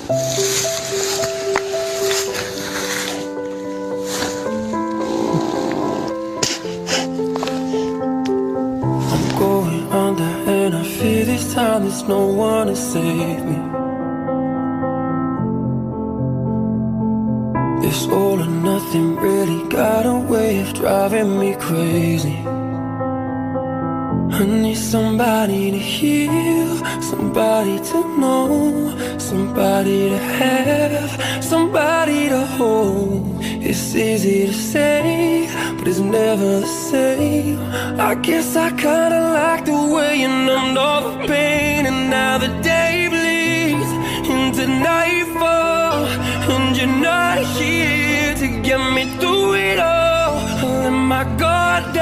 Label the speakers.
Speaker 1: Going under and I fear this time there's no one to save me. This all or nothing really got a way of driving me crazy. I need somebody to heal, somebody to know, somebody to have, somebody to hold. It's easy to say, but it's never the same. I guess I kinda like the way you numbed all the pain. And now the day bleeds into nightfall, and you're not here to get me through it all. I let my guard down,